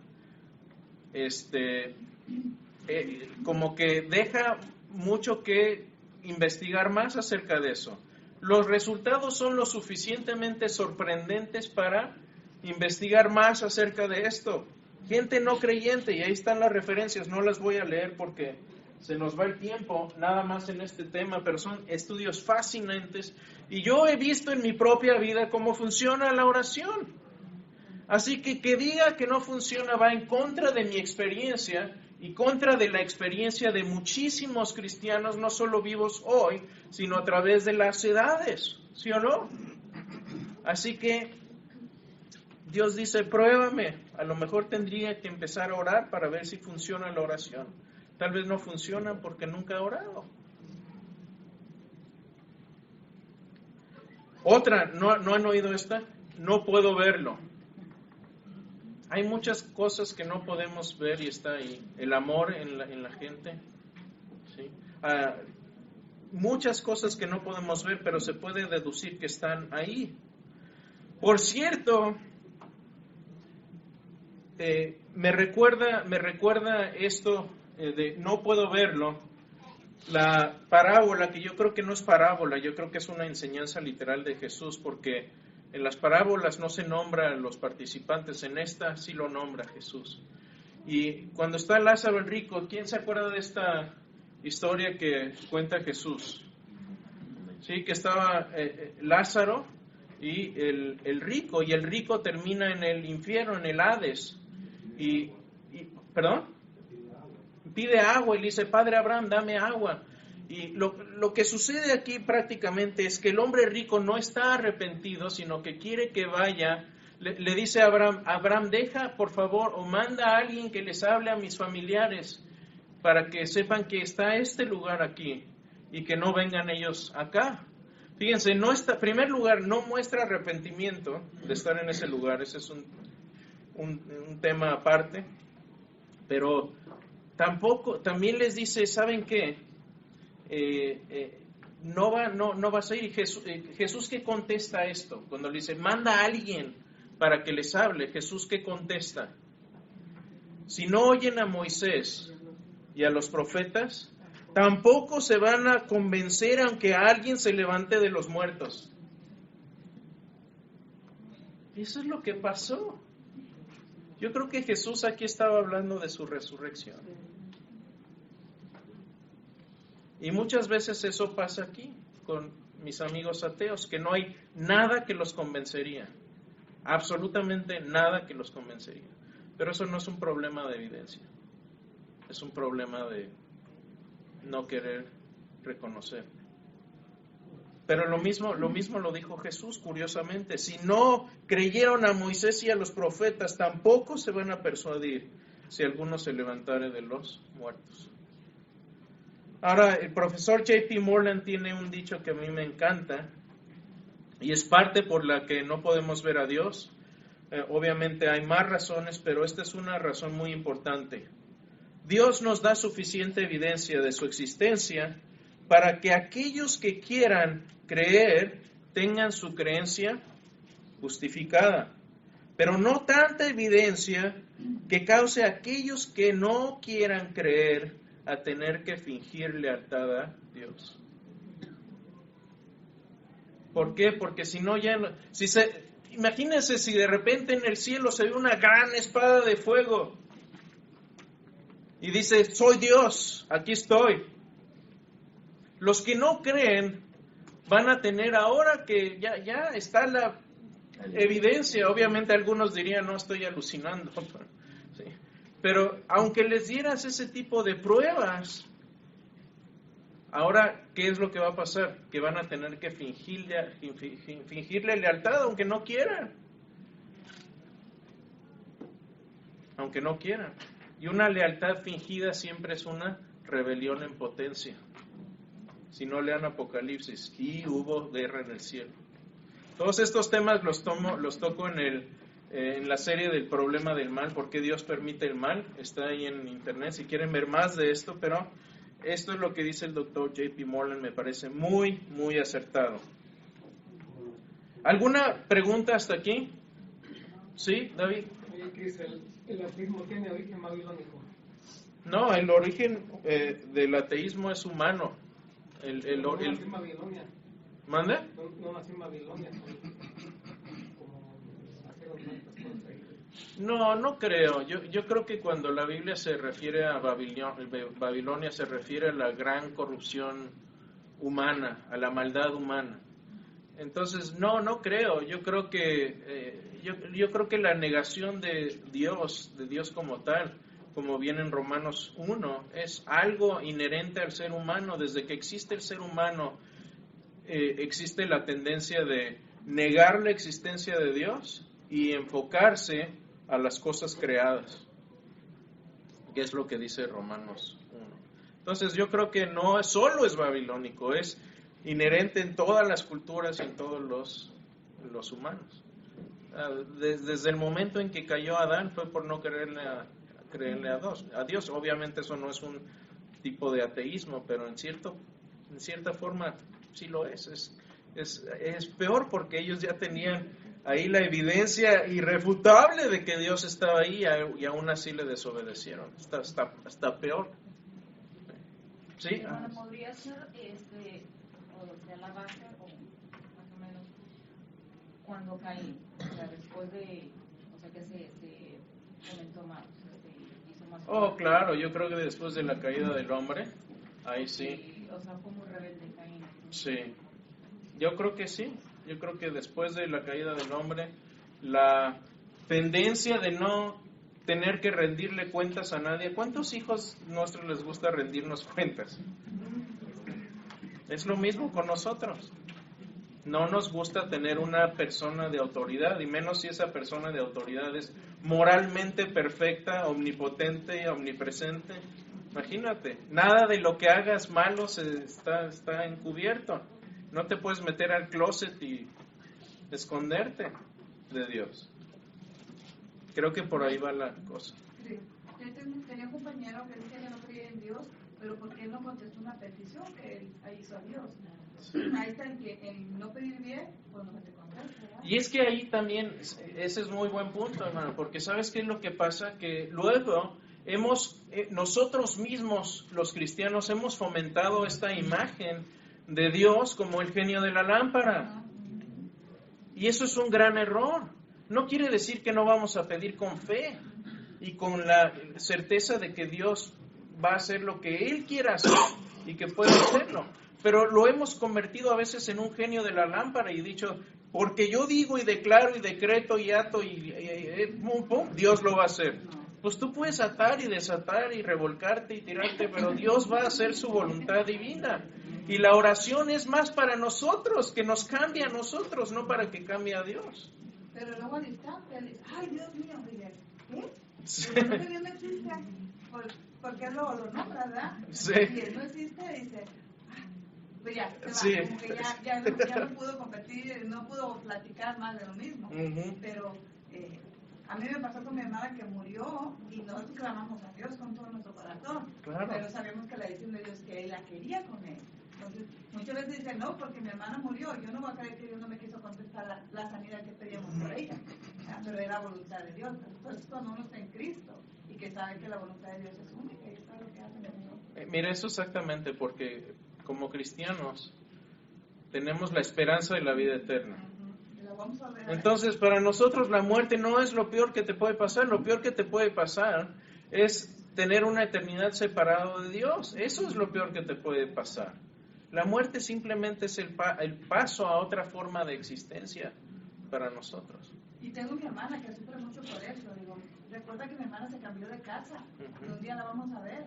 como que deja mucho que investigar más acerca de eso. Los resultados son lo suficientemente sorprendentes para investigar más acerca de esto. Gente no creyente, y ahí están las referencias, no las voy a leer porque se nos va el tiempo nada más en este tema, pero son estudios fascinantes y yo he visto en mi propia vida cómo funciona la oración. Así que diga que no funciona va en contra de mi experiencia y contra de la experiencia de muchísimos cristianos, no solo vivos hoy, sino a través de las edades, ¿sí o no? Así que Dios dice, pruébame, a lo mejor tendría que empezar a orar para ver si funciona la oración. Tal vez no funciona porque nunca he orado. Otra, ¿no han oído esta? No puedo verlo. Hay muchas cosas que no podemos ver y está ahí. El amor en la gente. ¿Sí? Muchas cosas que no podemos ver, pero se puede deducir que están ahí. Por cierto, me recuerda esto de no puedo verlo, la parábola, que yo creo que no es parábola, yo creo que es una enseñanza literal de Jesús, porque en las parábolas no se nombra a los participantes, en esta sí lo nombra Jesús. Y cuando está Lázaro el rico, ¿quién se acuerda de esta historia que cuenta Jesús? Sí, que estaba Lázaro y el rico, y el rico termina en el infierno, en el Hades, ¿perdón? Pide agua y le dice, Padre Abraham, dame agua. Y lo que sucede aquí prácticamente es que el hombre rico no está arrepentido, sino que quiere que vaya, le dice a Abraham, deja por favor, o manda a alguien que les hable a mis familiares, para que sepan que está este lugar aquí, y que no vengan ellos acá. Fíjense, en primer lugar, no muestra arrepentimiento de estar en ese lugar, ese es un tema aparte, pero también les dice, ¿saben qué? No vas a ir. Jesús, ¿qué contesta esto? Cuando le dice, manda a alguien para que les hable, Jesús, ¿qué contesta? Si no oyen a Moisés y a los profetas, tampoco se van a convencer aunque alguien se levante de los muertos. Eso es lo que pasó. Yo creo que Jesús aquí estaba hablando de su resurrección. Y muchas veces eso pasa aquí con mis amigos ateos, que no hay nada que los convencería. Absolutamente nada que los convencería. Pero eso no es un problema de evidencia. Es un problema de no querer reconocer. Pero lo mismo lo dijo Jesús, curiosamente. Si no creyeron a Moisés y a los profetas, tampoco se van a persuadir si alguno se levantare de los muertos. Ahora, el profesor J.P. Moreland tiene un dicho que a mí me encanta, y es parte por la que no podemos ver a Dios. Obviamente hay más razones, pero esta es una razón muy importante. Dios nos da suficiente evidencia de su existencia para que aquellos que quieran creer tengan su creencia justificada, pero no tanta evidencia que cause a aquellos que no quieran creer a tener que fingir lealtad a Dios. ¿Por qué? Porque si no ya... Imagínense si de repente en el cielo se ve una gran espada de fuego y dice, soy Dios, aquí estoy. Los que no creen van a tener ahora que ya está la evidencia. Obviamente algunos dirían, no, estoy alucinando. Sí. Pero aunque les dieras ese tipo de pruebas, ahora, ¿qué es lo que va a pasar? Que van a tener que fingirle lealtad, aunque no quieran. Aunque no quieran. Y una lealtad fingida siempre es una rebelión en potencia. Si no lean Apocalipsis, y hubo guerra en el cielo. Todos estos temas los toco en la serie del problema del mal, por qué Dios permite el mal. Está ahí en internet si quieren ver más de esto, pero esto es lo que dice el doctor J.P. Moreland, me parece muy, muy acertado. ¿Alguna pregunta hasta aquí? ¿Sí, David? Oye, Cris, ¿el ateísmo tiene origen babilónico? No, el origen del ateísmo es humano. No nació en Babilonia. ¿Mande? No nació en Babilonia. Como nacieron tantas cosas ahí. No creo. Yo creo que cuando la Biblia se refiere a Babilonia se refiere a la gran corrupción humana, a la maldad humana. Entonces, no creo. Yo creo que la negación de Dios como tal, como viene en Romanos 1, es algo inherente al ser humano. Desde que existe el ser humano, existe la tendencia de negar la existencia de Dios y enfocarse a las cosas creadas, que es lo que dice Romanos 1. Entonces yo creo que no solo es babilónico, es inherente en todas las culturas y en todos los humanos. Desde el momento en que cayó Adán fue por no creerle a Dios. Obviamente eso no es un tipo de ateísmo, pero en cierta forma sí lo es. Es peor porque ellos ya tenían ahí la evidencia irrefutable de que Dios estaba ahí y aún así le desobedecieron. Está peor. ¿Sí? Bueno, podría ser o sea, la base, o más o menos, cuando Caín, o sea, después de, o sea, que se comentó más, o sea, se hizo más. Oh, claro, yo creo que después de la caída del hombre, ahí sí. O sea, fue muy rebelde Caín. Sí, yo creo que sí. Yo creo que después de la caída del hombre, la tendencia de no tener que rendirle cuentas a nadie. ¿Cuántos hijos nuestros les gusta rendirnos cuentas? Es lo mismo con nosotros. No nos gusta tener una persona de autoridad, y menos si esa persona de autoridad es moralmente perfecta, omnipotente y omnipresente. Imagínate, nada de lo que hagas malo está encubierto. No te puedes meter al closet y esconderte de Dios. Creo que por ahí va la cosa. Sí. Yo tenía un compañero que decía que no creía en Dios, pero porque él no contestó una petición que él hizo a Dios. Sí. Ahí está el no pedir bien cuando se te contesta, ¿verdad? Y es que ahí también, ese es muy buen punto, hermano, porque ¿sabes qué es lo que pasa? Que luego nosotros mismos, los cristianos, hemos fomentado esta imagen de Dios como el genio de la lámpara. Y eso es un gran error. No quiere decir que no vamos a pedir con fe y con la certeza de que Dios va a hacer lo que Él quiera hacer y que puede hacerlo. Pero lo hemos convertido a veces en un genio de la lámpara y dicho, porque yo digo y declaro y decreto y ato y pum, pum, Dios lo va a hacer. Pues tú puedes atar y desatar y revolcarte y tirarte, pero Dios va a hacer su voluntad divina. Y la oración es más para nosotros, que nos cambie a nosotros, no para que cambie a Dios. Pero luego al instante, él dice, ay, Dios mío, Miguel, ¿qué? Sí. Pero no que Dios no existe, porque él lo nombra, ¿verdad? Sí. Y él no existe, dice, pues ya, se va, Sí. como que ya no pudo competir, no pudo platicar más de lo mismo. Uh-huh. Pero a mí me pasó con mi hermana que murió y nosotros clamamos a Dios con todo nuestro corazón. Claro. Pero sabemos que la decisión de Dios es que Él la quería con Él. Entonces, muchas veces dicen, no, porque mi hermana murió, yo no voy a creer que Dios no me quiso contestar la sanidad que pedíamos por ella, pero era voluntad de Dios. Entonces, cuando uno está en Cristo y que sabe que la voluntad de Dios es única y sabe lo que hace en nosotros. Mira, eso exactamente, porque como cristianos tenemos la esperanza de la vida eterna. Lo vamos a ver. Entonces, para nosotros la muerte no es lo peor que te puede pasar. Lo peor que te puede pasar es tener una eternidad separado de Dios. Eso es lo peor que te puede pasar. La muerte simplemente es el paso a otra forma de existencia para nosotros. Y tengo mi hermana que sufre mucho por eso. Digo, recuerda que mi hermana se cambió de casa. Y un día la vamos a ver.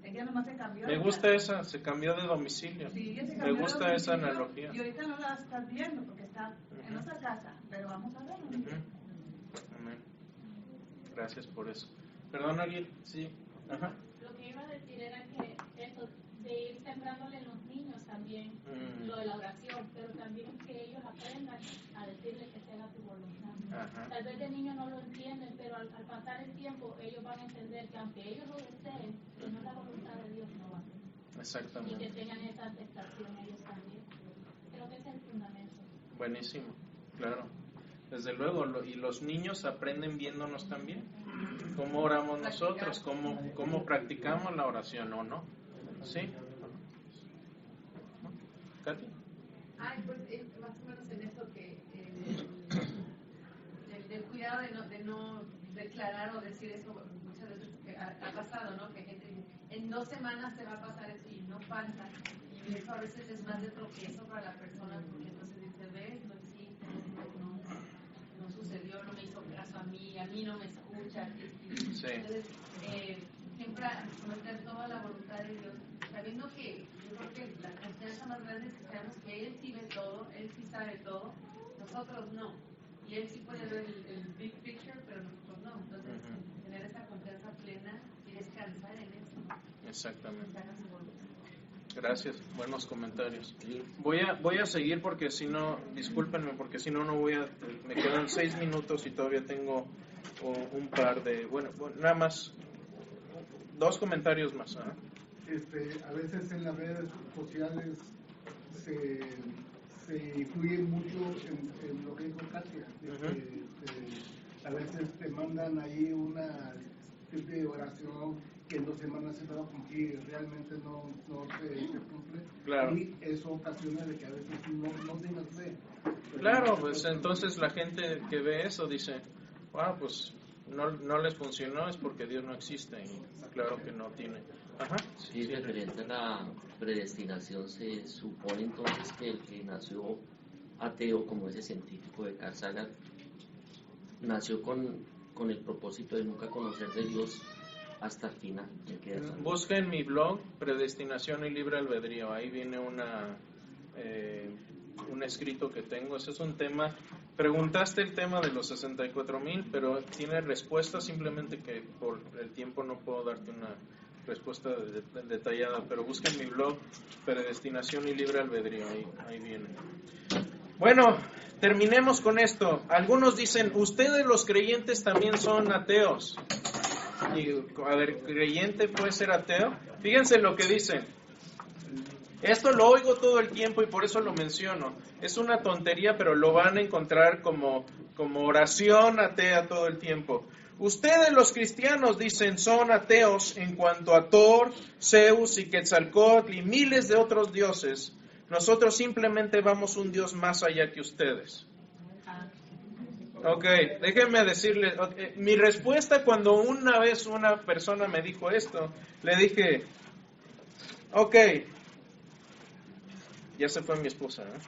Ella nomás se cambió. Me gusta esa, se cambió de domicilio. Sí, ella se Me cambió gusta de esa domicilio, analogía. Y ahorita no la estás viendo porque está en otra casa. Pero vamos a verla. Amén. Gracias por eso. Perdón, alguien. Sí. Ajá. Lo que iba a decir era que eso de ir sembrándole en los niños también, lo de la oración, pero también que ellos aprendan a decirle que se haga tu voluntad. Ajá. Tal vez de niños no lo entienden, pero al pasar el tiempo ellos van a entender que aunque ellos lo deseen, que no es la voluntad de Dios, no va a ser. Exactamente. Y que tengan esa aceptación ellos también. Creo que ese es el fundamento. Buenísimo, claro. Desde luego, y los niños aprenden viéndonos también. ¿Cómo oramos nosotros? ¿Cómo practicamos la oración o no? ¿Sí? ¿Katy? Ay, pues más o menos en eso que del cuidado de no declarar o decir eso muchas veces que ha pasado, ¿no? Que gente dice, en 2 semanas se va a pasar eso y no pasa. Y eso a veces es más de tropiezo para la persona porque entonces dice, ves, no existe, no sucedió, no me hizo caso a mí no me escucha. Sí. Entonces, siempre someter toda la voluntad de Dios, sabiendo que yo creo que la confianza más grande es que sabemos que Él sí ve todo, Él sí sabe todo, nosotros no. Y Él sí puede ver el big picture, pero nosotros no. Entonces, tener esa confianza plena y descansar en eso. Exactamente. Gracias, buenos comentarios. Voy a seguir porque si no, discúlpenme, porque si no, me quedan 6 minutos y todavía tengo un par de, bueno, nada más, 2 comentarios más. ¿Eh? A veces en las redes sociales se influye mucho en lo que dijo Katia. A veces te mandan ahí una tipo de oración que en 2 semanas se va a cumplir, realmente no se cumple. Claro. Y eso ocasiona de que a veces no tengas fe. Claro, pues entonces la gente que ve eso dice, pues no les funcionó, es porque Dios no existe, y claro que no tiene. Ajá. Sí, referente a la predestinación, se supone entonces que el que nació ateo, como ese científico de Carl Sagan, nació con el propósito de nunca conocer de Dios hasta el final. Busca en mi blog Predestinación y Libre Albedrío, ahí viene un escrito que tengo. Ese es un tema. Preguntaste el tema de los 64,000, pero tiene respuesta, simplemente que por el tiempo no puedo darte una respuesta detallada, pero busca en mi blog Predestinación y Libre Albedrío, ahí viene. Bueno, terminemos con esto. Algunos dicen, ustedes los creyentes también son ateos. Y, a ver, ¿creyente puede ser ateo? Fíjense lo que dicen. Esto lo oigo todo el tiempo y por eso lo menciono. Es una tontería, pero lo van a encontrar como oración atea todo el tiempo. Ustedes los cristianos, dicen, son ateos en cuanto a Thor, Zeus y Quetzalcóatl y miles de otros dioses. Nosotros simplemente vamos un Dios más allá que ustedes. Ok, déjenme decirles, mi respuesta cuando una vez una persona me dijo esto, le dije, ok, ya se fue mi esposa, ¿eh?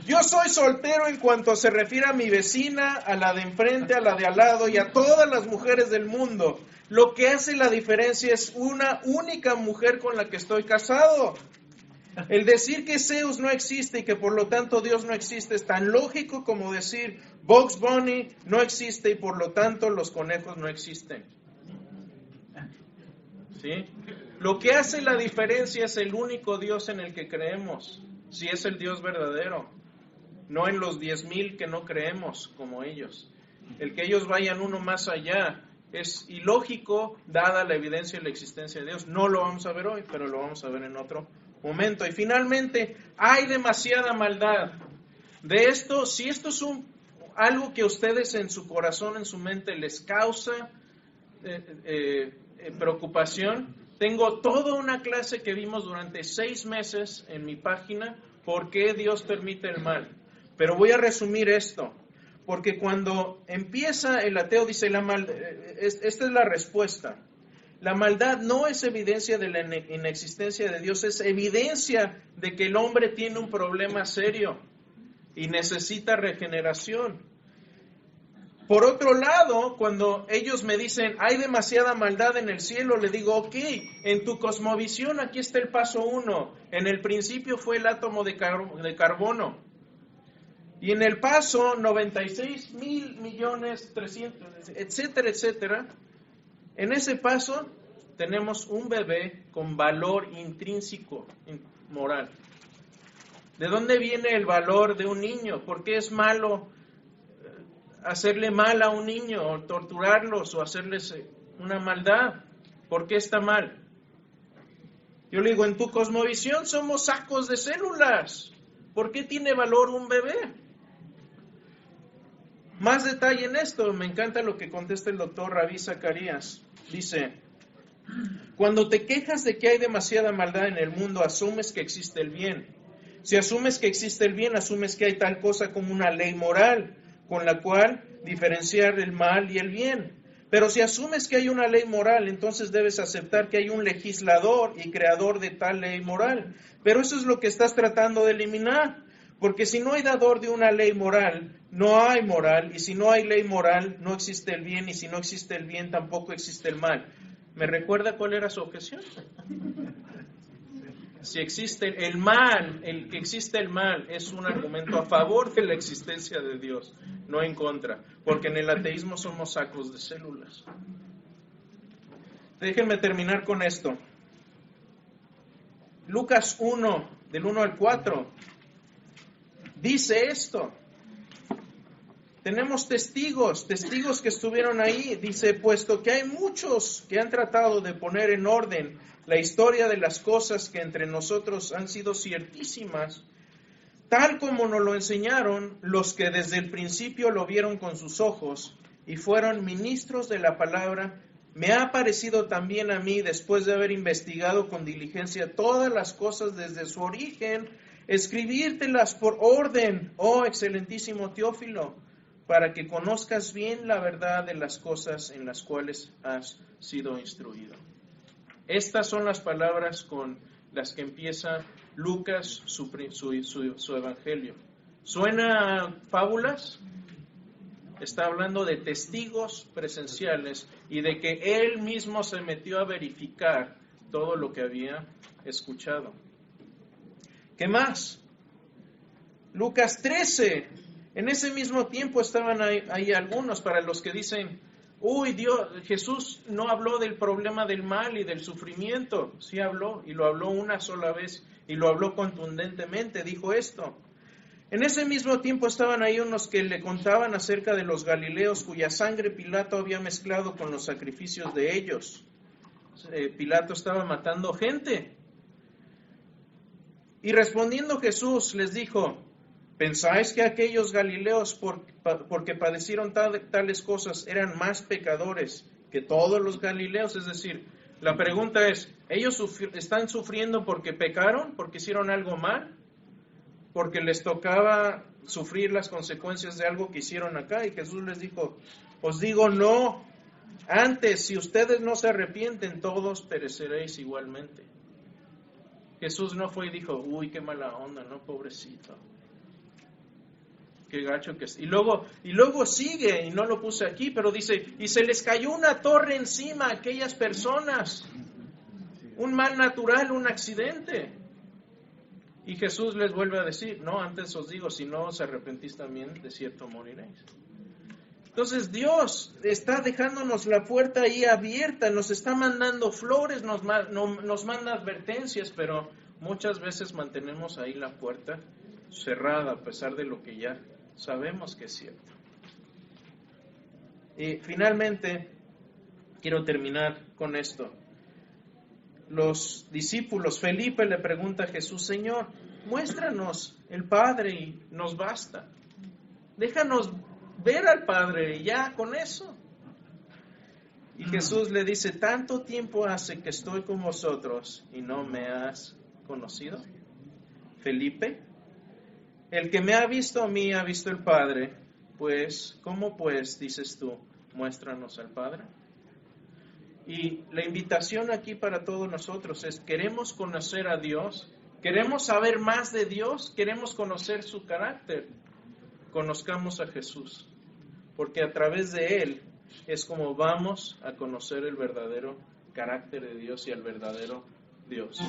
Yo soy soltero en cuanto se refiere a mi vecina, a la de enfrente, a la de al lado y a todas las mujeres del mundo. Lo que hace la diferencia es una única mujer con la que estoy casado. El decir que Zeus no existe y que por lo tanto Dios no existe es tan lógico como decir Bugs Bunny no existe y por lo tanto los conejos no existen. ¿Sí? Lo que hace la diferencia es el único Dios en el que creemos, si es el Dios verdadero, no en los 10,000 que no creemos como ellos. El que ellos vayan uno más allá es ilógico dada la evidencia de la existencia de Dios. No lo vamos a ver hoy, pero lo vamos a ver en otro momento. Y finalmente, hay demasiada maldad. De esto, si esto es algo que a ustedes en su corazón, en su mente les causa preocupación, tengo toda una clase que vimos durante 6 meses en mi página, por qué Dios permite el mal. Pero voy a resumir esto, porque cuando empieza el ateo dice, esta es la respuesta. La maldad no es evidencia de la inexistencia de Dios, es evidencia de que el hombre tiene un problema serio y necesita regeneración. Por otro lado, cuando ellos me dicen, hay demasiada maldad en el cielo, le digo, ok, en tu cosmovisión aquí está el paso 1. En el principio fue el átomo de carbono. Y en el paso 96,000,000,300,000, etcétera, etcétera. En ese paso tenemos un bebé con valor intrínseco, moral. ¿De dónde viene el valor de un niño? ¿Por qué es malo hacerle mal a un niño o torturarlos o hacerles una maldad? ¿Por qué está mal? Yo le digo, en tu cosmovisión somos sacos de células. ¿Por qué tiene valor un bebé? Más detalle en esto, me encanta lo que contesta el doctor Ravi Zacarías. Dice, cuando te quejas de que hay demasiada maldad en el mundo, asumes que existe el bien. Si asumes que existe el bien, asumes que hay tal cosa como una ley moral, con la cual diferenciar el mal y el bien. Pero si asumes que hay una ley moral, entonces debes aceptar que hay un legislador y creador de tal ley moral. Pero eso es lo que estás tratando de eliminar. Porque si no hay dador de una ley moral, no hay moral. Y si no hay ley moral, no existe el bien. Y si no existe el bien, tampoco existe el mal. ¿Me recuerda cuál era su objeción? Si existe el mal, el que existe el mal es un argumento a favor de la existencia de Dios, no en contra, porque en el ateísmo somos sacos de células. Déjenme terminar con esto. Lucas 1, del 1 al 4, dice esto. Tenemos testigos que estuvieron ahí. Dice, puesto que hay muchos que han tratado de poner en orden la historia de las cosas que entre nosotros han sido ciertísimas, tal como nos lo enseñaron los que desde el principio lo vieron con sus ojos y fueron ministros de la palabra, me ha parecido también a mí, después de haber investigado con diligencia todas las cosas desde su origen, escribírtelas por orden, oh excelentísimo Teófilo, para que conozcas bien la verdad de las cosas en las cuales has sido instruido. Estas son las palabras con las que empieza Lucas su evangelio. ¿Suena a fábulas? Está hablando de testigos presenciales y de que él mismo se metió a verificar todo lo que había escuchado. ¿Qué más? Lucas 13. En ese mismo tiempo estaban ahí algunos para los que dicen, Jesús no habló del problema del mal y del sufrimiento. Sí habló, y lo habló una sola vez, y lo habló contundentemente, dijo esto. En ese mismo tiempo estaban ahí unos que le contaban acerca de los galileos cuya sangre Pilato había mezclado con los sacrificios de ellos. Pilato estaba matando gente. Y respondiendo Jesús les dijo, ¿pensáis que aquellos galileos porque padecieron tales cosas eran más pecadores que todos los galileos? Es decir, la pregunta es, ¿ellos están sufriendo porque pecaron, porque hicieron algo mal? ¿Porque les tocaba sufrir las consecuencias de algo que hicieron acá? Y Jesús les dijo, os digo no, antes si ustedes no se arrepienten, todos pereceréis igualmente. Jesús no fue y dijo, qué mala onda, no, pobrecito. Qué gacho que es. Y luego sigue, y no lo puse aquí, pero dice, y se les cayó una torre encima a aquellas personas. Un mal natural, un accidente. Y Jesús les vuelve a decir, no, antes os digo, si no os arrepentís también, de cierto moriréis. Entonces Dios está dejándonos la puerta ahí abierta, nos está mandando flores, nos manda advertencias, pero muchas veces mantenemos ahí la puerta cerrada a pesar de lo que ya sabemos que es cierto. Y finalmente, quiero terminar con esto. Los discípulos, Felipe le pregunta a Jesús, Señor, muéstranos el Padre y nos basta. Déjanos ver al Padre y ya con eso. Y Jesús le dice, ¿tanto tiempo hace que estoy con vosotros y no me has conocido? Felipe, El que me ha visto a mí ha visto el Padre. Pues, ¿cómo pues, dices tú, muéstranos al Padre? Y la invitación aquí para todos nosotros es, ¿queremos conocer a Dios? ¿Queremos saber más de Dios? ¿Queremos conocer su carácter? Conozcamos a Jesús, porque a través de Él es como vamos a conocer el verdadero carácter de Dios y al verdadero Dios.